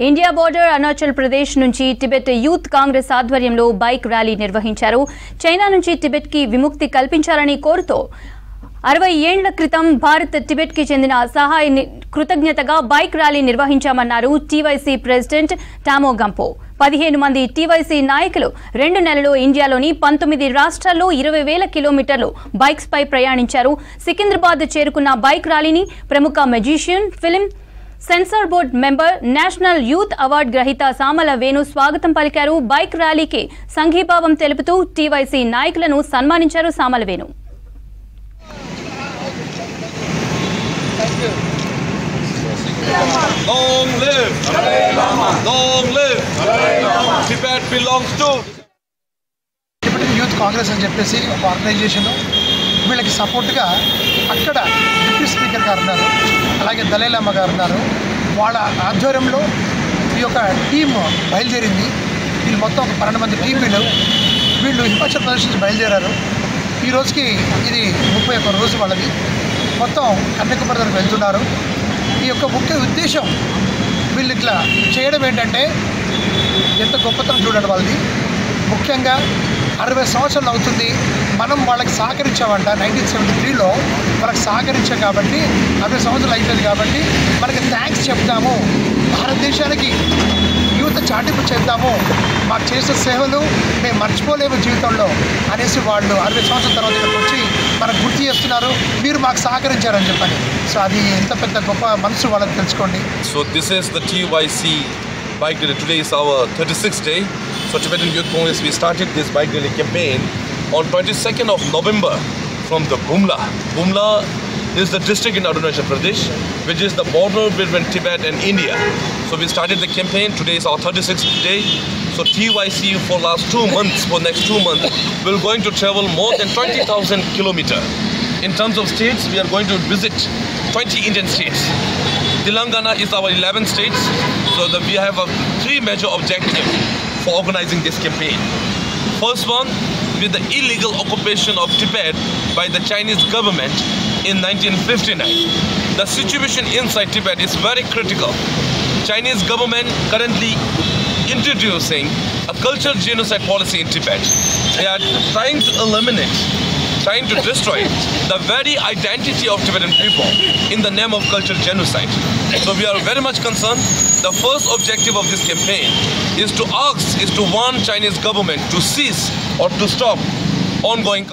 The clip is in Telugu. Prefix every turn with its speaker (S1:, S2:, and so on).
S1: ఇండియా బోర్డర్ అరుణాచల్ ప్రదేశ్ నుంచి టిబెట్ యూత్ కాంగ్రెస్ ఆధ్వర్యంలో బైక్ ర్యాలీ నిర్వహించారు. చైనా నుంచి టిబెట్ కి విముక్తి కల్పించాలని కోరుతూ 60 ఏళ్ల క్రితం భారత్ టిబెట్ కి చెందిన సహాయ కృతజ్ఞతగా బైక్ ర్యాలీ నిర్వహించామన్నారు టీవైసీ ప్రెసిడెంట్ టామో గంపో. 15 మంది టీవైసీ నాయకులు 2 నెలల్లో ఇండియాలోని 19 రాష్ట్రాల్లో 20,000 కిలోమీటర్లు బైక్స్ పై ప్రయాణించారు. సికింద్రాబాద్ చేరుకున్న బైక్ ర్యాలీని ప్రముఖ magician, film censor board member, national youth award గ్రహీత సామల వేణు స్వాగతం పలికారు. బైక్ ర్యాలీకి సంఘీభావం తెలుపుతూ టీవైసీ నాయకులను సన్మానించారు Samala Venu.
S2: Long live! Long live! Tibet belongs to
S3: Tibet youth Congress అని చెప్పేసి ఒక ఆర్గనైజేషన్. వీళ్ళకి సపోర్ట్గా అక్కడ డిప్యూటీ స్పీకర్ గారు ఉన్నారు, అలాగే దలైలామా గారు ఉన్నారు. వాళ్ళ ఆధ్వర్యంలో ఈ యొక్క టీం బయలుదేరింది. వీళ్ళు మొత్తం ఒక 12 మంది టీంలు. వీళ్ళు హిమాచల్ ప్రదేశ్ నుంచి బయలుదేరారు. ఈ రోజుకి ఇది 31 రోజు వాళ్ళది. మొత్తం కన్యాకుమారికి వెళ్తున్నారు. ఈ యొక్క ముఖ్య ఉద్దేశం వీళ్ళు ఇట్లా చేయడం ఏంటంటే, ఎంత గొప్పతనం చూడండి వాళ్ళది. ముఖ్యంగా 60 సంవత్సరాలు అవుతుంది మనం వాళ్ళకి సహకరించామంట. 1973లో వాళ్ళకి సహకరించాం కాబట్టి 60 సంవత్సరాలు అయిపోయింది కాబట్టి మనకి థ్యాంక్స్ చెప్తాము, భారతదేశానికి యూత్ చాటింపు చేద్దాము, మాకు చేసే సేవలు మేము మర్చిపోలేము జీవితంలో అనేసి వాళ్ళు 60 సంవత్సరాల తర్వాత ఇక్కడికి వచ్చి మనకు గుర్తు చేస్తున్నారు, మీరు మాకు సహకరించారని చెప్పని. సో అది ఎంత పెద్ద గొప్ప మనసు వాళ్ళకి తెలుసుకోండి.
S2: So this is the TYC bike rally. Today is our 36th day. So Tibetan Youth Congress, we started this bike rally campaign on 22nd of November from the Bumla. Bumla is the district in Arunachal Pradesh, which is the border between Tibet and India. So we started the campaign. Today is our 36th day. So TYC for last 2 months, for next 2 months, we're going to travel more than 20,000 kilometers. In terms of states, we are going to visit 20 Indian states. Telangana is our 11th state. So we have 3 major objectives for organizing this campaign. First one, with the illegal occupation of Tibet by the Chinese government in 1959. The situation inside Tibet is very critical. Chinese government currently introducing a cultural genocide policy in Tibet. They are trying to eliminate, trying to destroy the very identity of Tibetan people in the name of cultural genocide. So we are very much concerned. The first objective of this campaign is to warn Chinese government to cease or to stop ongoing